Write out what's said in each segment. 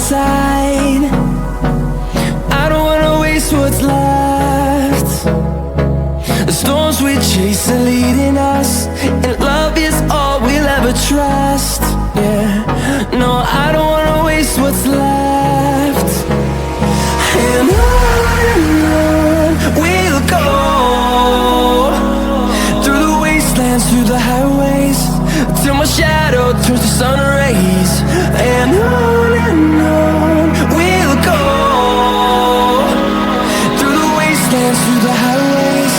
side. I don't wanna waste what's left. The storms we chase are leading us, and love is all we'll ever trust. Yeah, no, I don't wanna waste what's left. And on we'll go, through the wastelands, through the highways, till my shadow turns to sun rays. And on we'll go, through the wastelands, through the highways,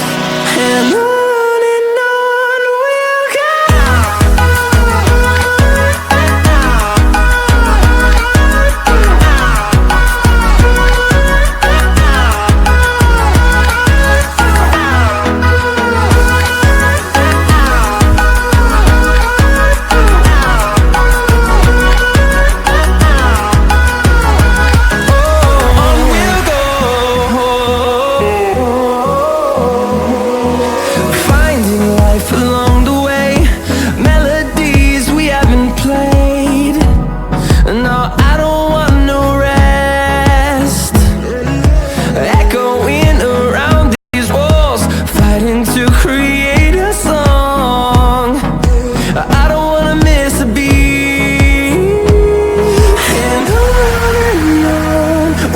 and on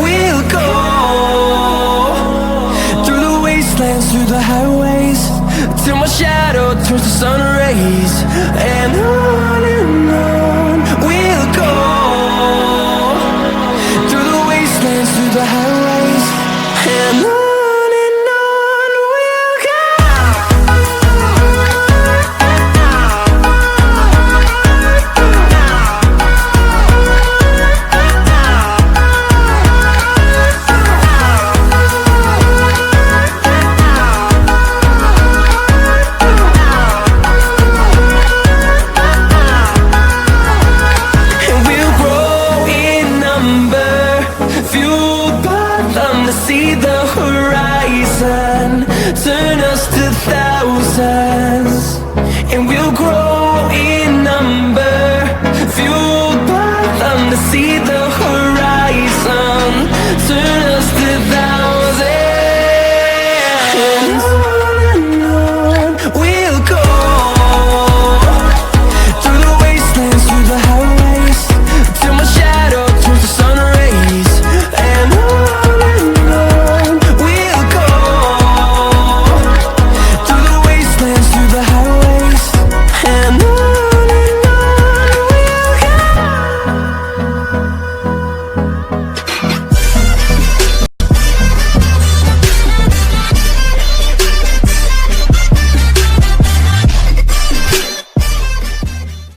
we'll go. Through the highways, till my shadow turns to sun rays. And on we'll go, through the wastelands, through the highways.